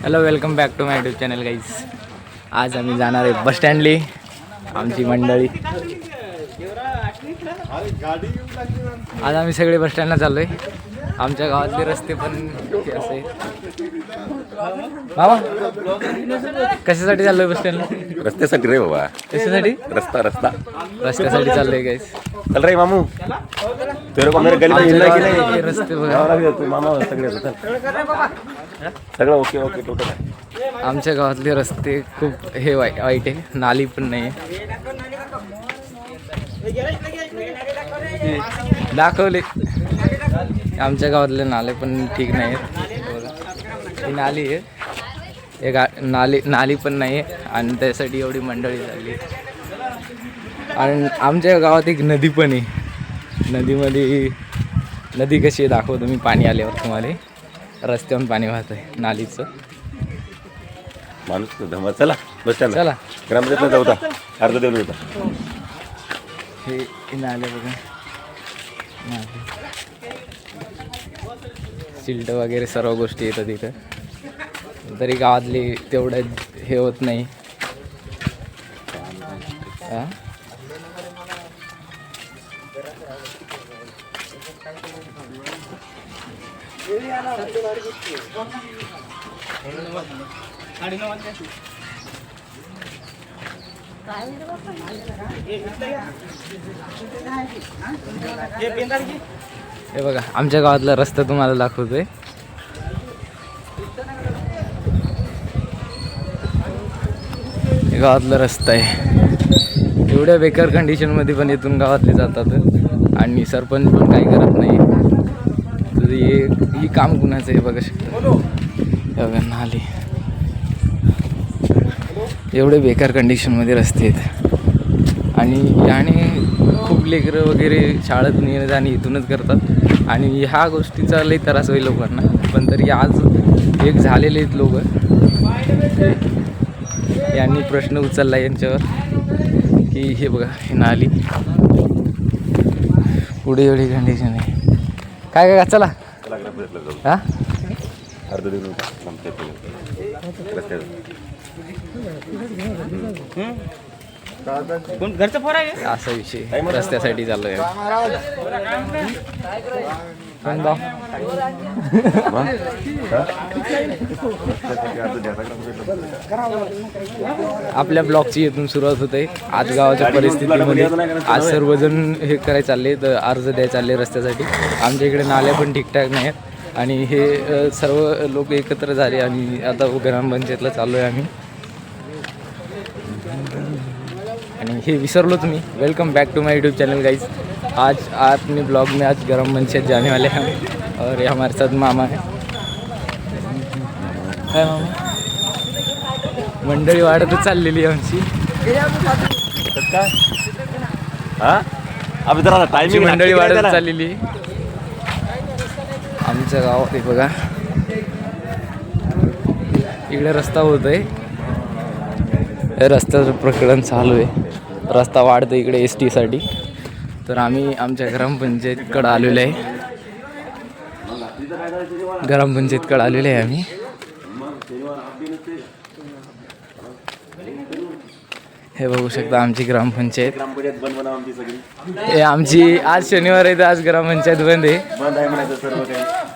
Hello, welcome back to my YouTube channel guys. आज आम्ही जाणार आहे बस स्टँडली. आमची मंडळी आज आम्ही सगळे बस स्टँडला चाललो आहे. आमच्या गावातले रस्ते पण असे. बाबा कशासाठी चाललोय बस स्टँडला? रस्त्यासाठी रे बाबा. कशासाठी? रस्त्यासाठी चाललोय गाईज. चल रे मामू, तेरे को मेरे गली में मिलना की नहीं? रस्ते बघा. तू मामा सगळं ओके ओके टोटल आहे. आमच्या गावातले रस्ते खूप हे वाईट आहे. नाली पण नाही दाखवले. आमच्या गावातले नाले पण ठीक नाही आहेत. ही नाली आहे, नाली पण नाही आहे आणि त्यासाठी एवढी मंडळी झाली. आणि आमच्या गावात एक नदी पण आहे. नदी कशी आहे दाखवतो मी. पाणी आल्यावर तुम्हाला रस्त्यावरून पाणी वाहत आहे नालीचं. माणूस धमा. चला बस स्टँड, चला ग्रामपंचायत जाऊ होता, अर्ध देऊन होता. हे नाले बघा, नाले सिल्ट वगैरे सर्व गोष्टी येतात इथं. तरी गावातली तेवढं हे होत नाही. हे बघा आमच्या गावातला रस्ता तुम्हाला दाखवतोय. गावातला रस्ता आहे. एवढ्या बेकार कंडिशनमध्ये पण इथून गावातले जातात आणि सरपंच पण काही करत नाही. तर ही काम कुणाचं आहे बघा शकता. बघा नाली, एवढे बेकार कंडिशनमध्ये रस्ते आहेत. आणि याने खूप लेकरं वगैरे शाळेतून येणं जाणे इथूनच करतात. आणि ह्या गोष्टीचा लई त्रास होईल लोकांना. पण तरी आज एक झालेले आहेत लोक. यांनी प्रश्न उचलला यांच्यावर की हे बघा हे नाली पुढे एवढी कंडिशन आहे. काय काय चला हां अर्ध देऊन घरचं पोर आहे. असा विषय रस्त्यासाठी चाललोय. आपल्या ब्लॉगची इथून सुरुवात होते. आज गावाच्या परिस्थितीमध्ये आज सर्वजण हे करायला चालले, तर अर्ज द्यायला चालले रस्त्यासाठी. आमच्या इकडे नाल्या पण ठीकठाक नाही आहेत आणि हे सर्व लोक एकत्र झाले आणि आता ग्रामपंचायतला चाललो आहे आम्ही. आणि हे विसरलो तुम्ही. Welcome back to my YouTube channel guys. आज अपने ब्लॉग में आज ग्राम पंचायत जाने वाले हैं हम और ये हमारे साथ मामा है. मामा मंडळी वाढतच चाललेली आमची. मंडळी वाढतच चाललेली आमच्या गावात. हे बघा इकडे रस्ता होत आहे. रस्त्याचं प्रकरण चालू आहे. रस्ता वाढतो इकडे एस टीसाठी. तर आम्ही आमच्या ग्रामपंचायतकडं आलेलो आहे. आम्ही. हे बघू शकता आमची ग्रामपंचायत. हे आमची आज शनिवार आहे तर आज ग्रामपंचायत बंद आहे.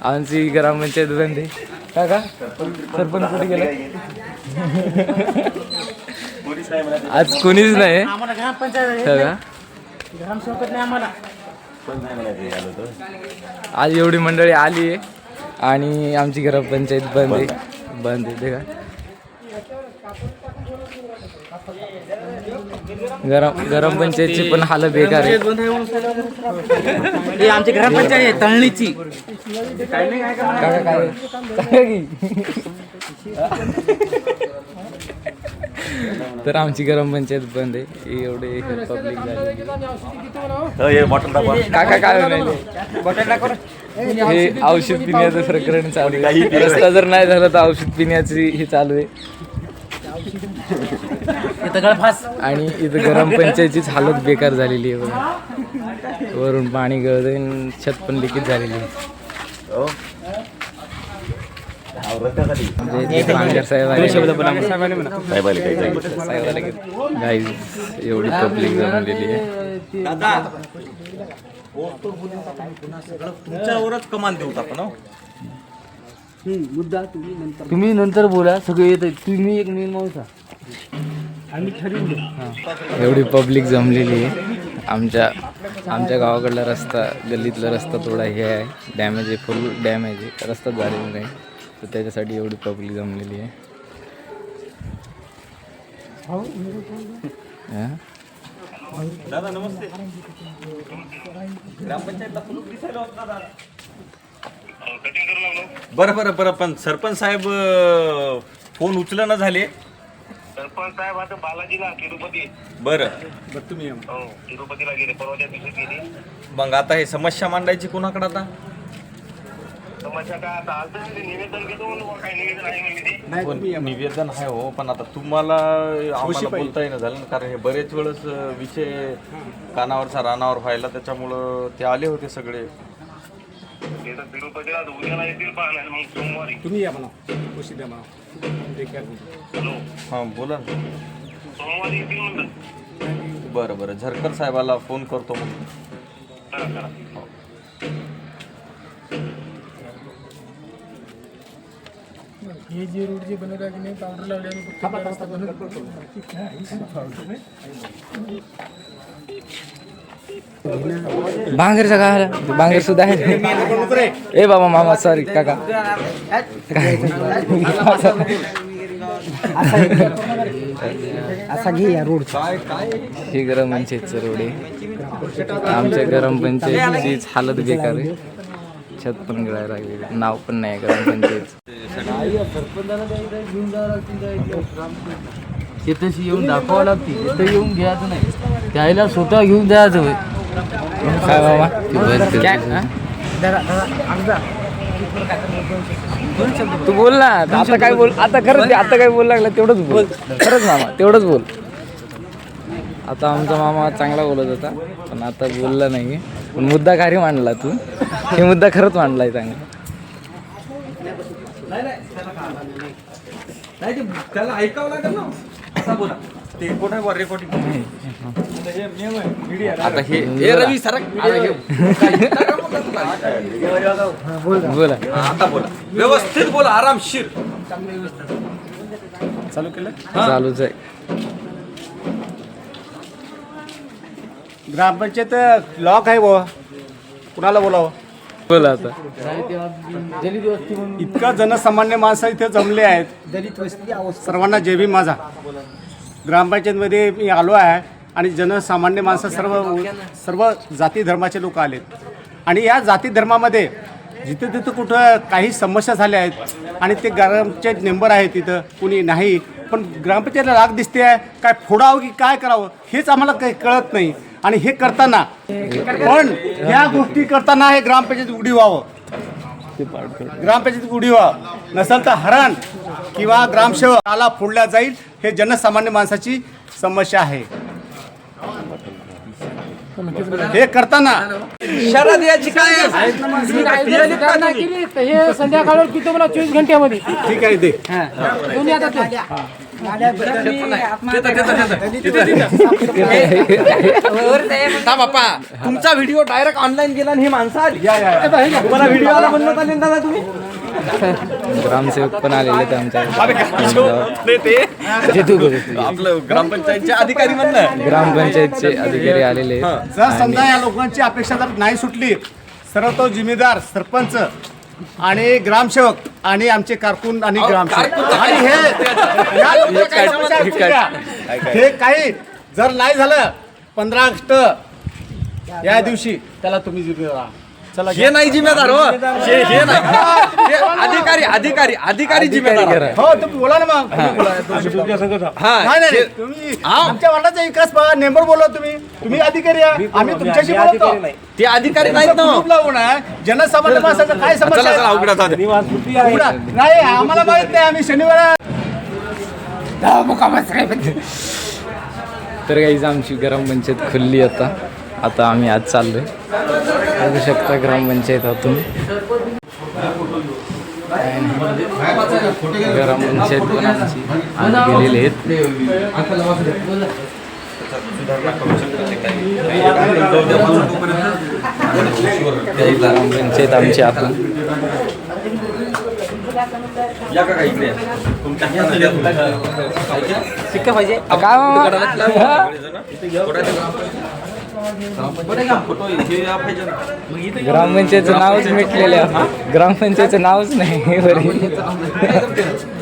आमची ग्रामपंचायत बंद आहे. का सरपंच कुठे गेला? आज कोणीच नाही. आज एवढी मंडळी आली आहे आणि आमची ग्रामपंचायत बंद आहे. ते का ग्रामपंचायतची पण हालत बेकार आहे. आमची ग्रामपंचायत तळणीची तर आमची ग्रामपंचायत बंद आहे. एवढे पब्लिक झाली. काका काय हे औषध पिण्याचं प्रकरण चालू आहे. रस्ता जर नाही झाला तर औषध पिण्याची हे चालू आहे. आणि इथं ग्रामपंचायतीच हालत बेकार झालेली आहे बघा. वरून पाणी गळतंय, छत पण लिकेज झालेली आहे. रस्त्यासाठी म्हणजे जे बांगर साहेब आहे साहेबाला काही सांगितलं. साहेबाला गाईज एवढी पब्लिक जमलेली आहे. तुमच्यावरच कमान देऊ आपण हो. तुम्ही नंतर बोला सगळे येत तुम्ही एक मेन माणूस आम्ही ठरवलं. एवढी पब्लिक जमलेली आहे. आमच्या गावाकडला रस्ता गल्लीतला रस्ता थोडा हे आहे, डॅमेज आहे, फुल डॅमेज आहे, रस्ता झालेला नाही, तर त्याच्यासाठी एवढी पब्लिक जमलेली आहे. हा? दादा नमस्ते. ग्रामपंचायतला फुलूक दिसायला होत दादा. बरं पण सरपंच साहेब फोन उचलना झाले. सरपंच साहेब आता बालाजीला तिरुपती. बरं तुम्ही हो तिरुपतीला गेले परवाच्या दिवशी गेले. मग आता हे समस्या मांडायची कुणाकडे आता? समस्या काय आता आलतं निवेदन घेतो काय निवेदन आहे म्हणजे पण निवेदन आहे हो, पण आता तुम्हाला आम्हाला बोलता येणं झालं ना, कारण हे बरेच वेळेस विषय कानावरचा रानावर व्हायला, त्याच्यामुळं ते आले होते सगळे. ते तर तिरुपतीला उद्याला येतील पाहणार मग सोमवारी. तुम्ही या म्हणा खुशी द्या म्हणा. हॅलो हां बोला ना. सोमवारी येतील म्हणलं. बरं झरकर साहेबाला फोन करतो मग. करा. हे जे रोड जे बनवला की नाही पावडर लावले आणि रस्ता बांगरचा काय आला? बांगर सुद्धा आहे. ए बाबा मामा सॉरी काका. असा घे या रोड. ही ग्रामपंचायतचं रोड आहे. आमच्या ग्रामपंचायतचीच हालत बेकार आहे. छत पण गिळायला लागले, नाव पण नाही ग्रामपंचायत. ते तशी येऊन दाखवावं लागते. तिथं येऊन घ्यायचं नाही, त्याला स्वतः घेऊन जायचं होय. काय बाबा ती बस करते. तू बोल ना आता काय बोल. आता खरंच आता काय बोल लागला तेवढंच बोल. खरंच मामा तेवढंच बोल. आता आमचा मामा चांगला बोलत होता पण आता बोलला नाही. पण मुद्दा कार्य मांडला तू. हे मुद्दा खरंच मांडलाय चांगला. नाही त्याला ऐकावं लागेल ना. असा बोला ते कोणा रेकॉर्डिंग. आता हे रवी सरक. बोला आता बोला व्यवस्थित बोला, आरामशीर. चालू केलं. चालूच आहे. ग्रामपंचायत लॉक आहे बुवा, कुणाला बोलावं. बोला आता. दलित वस्ती म्हणून इतका जनसामान्य माणसं इथे जमले आहेत. दलित वस्ती सर्वांना जय भीम माझा. ग्रामपंचायतमध्ये मी आलो आहे आणि जनसामान्य माणसं सर्व जाती धर्माचे लोक आलेत. आणि या जाती धर्मामध्ये जिथे तिथं कुठं काही समस्या झाल्या आहेत आणि ते ग्रामपंचायत मेंबर आहेत तिथं कुणी नाही, पण ग्रामपंचायतला राग दिसते आहे. काय फोडावं की काय करावं हेच आम्हाला काही कळत नाही. आणि हे करताना पण ह्या गोष्टी करताना हे ग्रामपंचायत उघडी व्हावं. ग्रामपंचायत उघडी व्हावं, नसेल तर हरण किंवा ग्रामसेवकाला फोडल्या जाईल. हे जनसामान्य माणसाची समस्या आहे. हे करताना शरद याची काय हे संध्याकाळ किती मला 24 घंट्यामध्ये ठीक आहे ते घेऊन येतात ते. बाप्पा तुमचा व्हिडिओ डायरेक्ट ऑनलाईन गेला आणि ही माणसं आली. तुम्हाला व्हिडिओला म्हणत आले दादा तुम्ही. ग्रामसेवक पण आलेले ते आमच्या. आपलं ग्रामपंचायतचे अधिकारी म्हणणं. ग्रामपंचायतचे अधिकारी आलेले आहेत. जर समजा या लोकांची अपेक्षा जर नाही सुटली, सर्व तो जिम्मेदार सरपंच आणि ग्रामसेवक आणि आमचे कारकून आणि ग्रामसेवक आणि हे या लोकांना काही समस्या असतील का? हे काही जर नाही झालं 15 ऑगस्ट या दिवशी त्याला तुम्ही जिम्मेदार आहात. चला हे नाही जिम्मेदार हो. हे नाही हे अधिकारी जिम्मेदार आहे. हो तुम्ही बोला ना मग. हा नाही तुम्ही आमच्या वार्डाचा विकास नेंबर बोलवा. तुम्ही अधिकारी आहे, आम्ही तुमच्याशी बोलतो. ते अधिकारी नाहीत ना. ग्रुप लावून आहे जनसामान्य माणसाचं काय समस्या चला आहे? उघडा जाऊ दे. उघडा. नाही आम्हाला माहित नाही, आम्ही शनिवार तर काहीच आमची ग्रामपंचायत खुलली आता आम्ही आज चाललोय. बघू शकता ग्रामपंचायत आतून. ग्रामपंचायत पण आमची आम्ही गेलेले आहेत. ग्रामपंचायत आमची आपण ग्रामपंचायतचं नावच मिटलेलं आहे. ग्रामपंचायतचं नावच नाही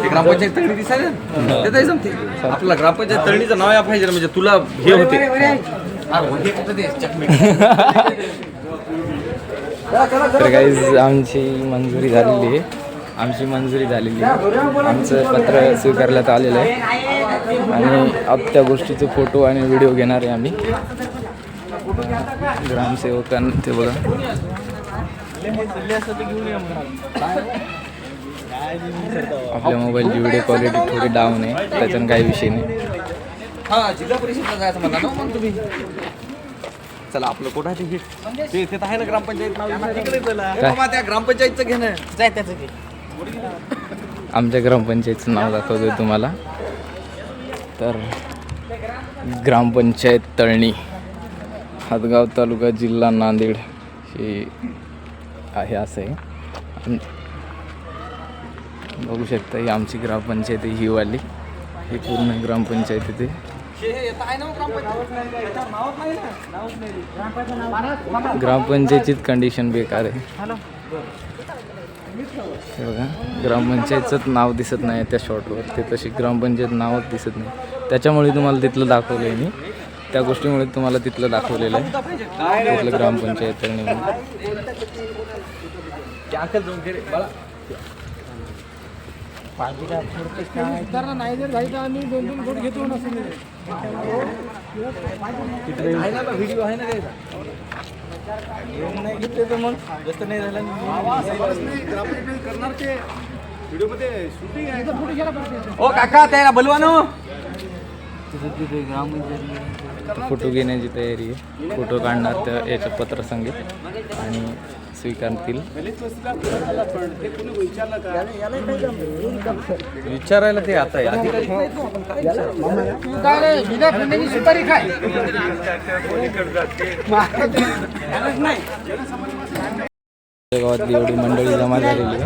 ग्रामपंचायत तळणी दिसायला त्याचाही जमते. आपला ग्रामपंचायत तळणीचं नाव या पाहिजे म्हणजे तुला हे होते. तर काही आमची मंजुरी झालेली आहे. आमचं पत्र स्वीकारण्यात आलेलं आहे आणि अब त्या गोष्टीचे फोटो आणि व्हिडिओ घेणार आहे आम्ही. ग्रामसेवकांना ते बघा आपल्या मोबाईलची व्हिडिओ क्वालिटी थोडी डाऊन आहे, त्याच्यानं काही विषय नाही. हा जिल्हा परिषदला जायचं म्हणा ना मग तुम्ही. चला आपलं कोण आहे ते इथे आहे ना ग्रामपंचायत नाव तिकडे चला. बाबा त्या ग्रामपंचायतचं घेणं जाय त्याचं घे. आमच्या ग्रामपंचायतचं नाव दाखवतोय तुम्हाला. तर ग्रामपंचायत तळणी, हातगाव तालुका, जिल्हा नांदेड हे आहे. असं आहे, बघू शकता. ही आमची ग्रामपंचायत आहे, ही वाली, ही पूर्ण ग्रामपंचायत आहे. ग्रामपंचायतीच कंडिशन बेकार आहे. हे बघा, ग्रामपंचायतचंच नाव दिसत नाही त्या शॉर्टवर. ते तशी ग्रामपंचायत नावच दिसत नाही. त्याच्यामुळे तुम्हाला तिथलं दाखवलं आहे मी. त्या गोष्टीमुळे तुम्हाला तिथलं दाखवलेलं आहे, तिथलं ग्रामपंचायत तळणी म्हणून. नाही जर झाली तर आम्ही 2-2 फूट घेतो ना. व्हिडिओ आहे ना नाही घेतले तर मग जास्त नाही झालं. ओ काका त्याला बोलवा फोटो घेण्याची तयारी आहे. फोटो काढणार त्या याच्या पत्रसंगीत आणि स्वीकारतील. विचारायला ते आता गावातली एवढी मंडळी जमा झालेली आहे.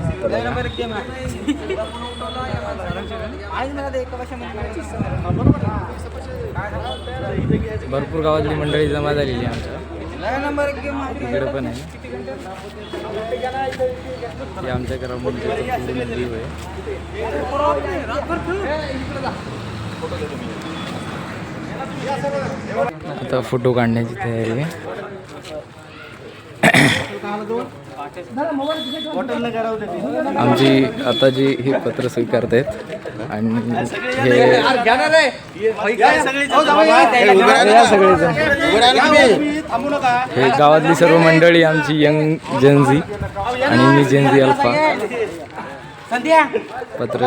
भरपूर गावातली मंडळी जमा झालेली आहे आमच्या. इकडे पण आहे. हे आमच्या ग्रामपंचायतचं पूर्ण व्ह्यू आहे. आता फोटो काढण्याची तयारी आहे. आमची आता जी ही पत्र स्वीकारत आहेत आणि हे गावातली सर्व मंडळी आमची यंग जेनझी आणि मी जेनझी अल्फा पत्र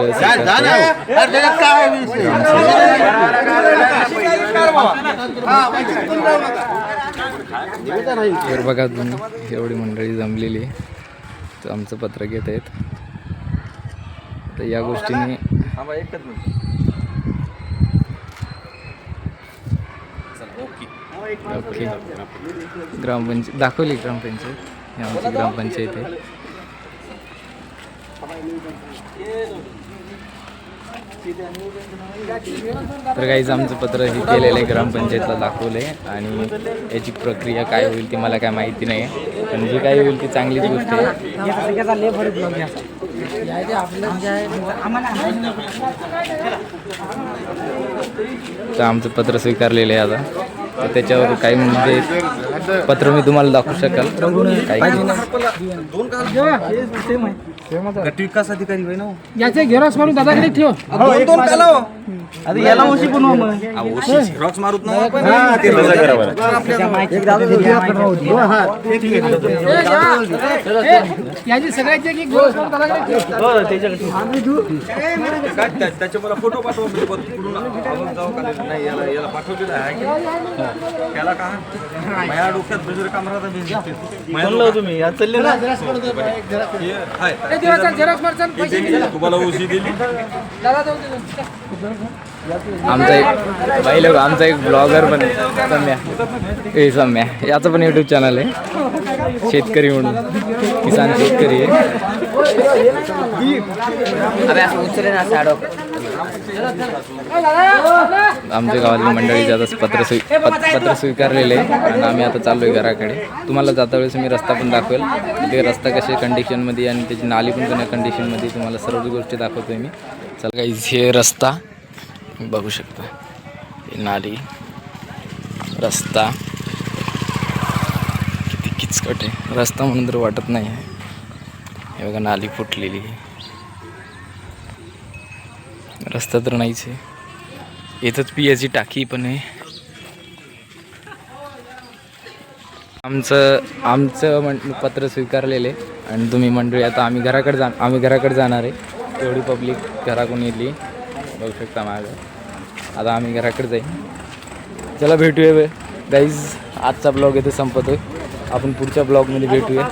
बघा तुम्ही एवढी मंडळी जमलेली आहे. तर आमचं पत्र घेत आहेत. तर या गोष्टीने ओके ग्रामपंचायत दाखवली. ग्रामपंचायत ही आमची ग्रामपंचायत आहे. तर काहीच आमचं पत्र हे केलेलं आहे, ग्रामपंचायतला दाखवलं आहे आणि याची प्रक्रिया काय होईल ती मला काय माहिती नाही आहे. पण जी काही होईल ती चांगलीच गोष्ट आहे. तर आमचं पत्र स्वीकारलेलं आहे आता. तर त्याच्यावर काही म्हणजे पत्र मी तुम्हाला दाखवू शकाल. विकास अधिकारी होय ना याचे झेरॉक्स मारून दादाकडे ठेव. याला ओशी बनवा मग. झेरॉक्स मारूत ना याची सगळ्याची एक झेरॉक्स मारून दादाकडे ठेव. त्याचे मला फोटो पाठवा. नाही याला पाठवलेला आहे. त्याला का माझ्या डोक्यात दुसरं काम राहतं. म्हणलं तुम्ही या चालले ना. तुम्हाला उशी दिली आमचा एक बाई लोक आमचा एक ब्लॉगर पण आहे सम्या याचं पण यूट्यूब चॅनल आहे शेतकरी म्हणून किसान शेतकरी आहे. आमच्या गावातली मंडळी जात पत्र स्वीकारलेले आहे आणि आम्ही आता चाललो आहे घराकडे. तुम्हाला जाता वेळेस मी रस्ता पण दाखवेल ते रस्ता कशा कंडिशनमध्ये आणि त्याची नाली पण कोणत्या कंडिशनमध्ये तुम्हाला सर्व गोष्टी दाखवतोय मी. चला काही हे रस्ता बघू शकता ही नाली रस्ता किती किचकट आहे. रस्ता म्हणून तर वाटत नाही आहे. हे बघा नाली फुटलेली रस्ता तर नाहीच आहे. इथंच पियाची टाकी पण आहे. आमचं पत्र स्वीकारलेले आणि तुम्ही मंडळी आता आम्ही घराकडे जाणार आहे. एवढी पब्लिक घराकडून येली बघू शकता मागं. आता आम्ही घराकडे जाईल. चला भेटूया गाईज. आजचा ब्लॉग इथे संपतोय. आपण पुढच्या ब्लॉगमध्ये भेटूया.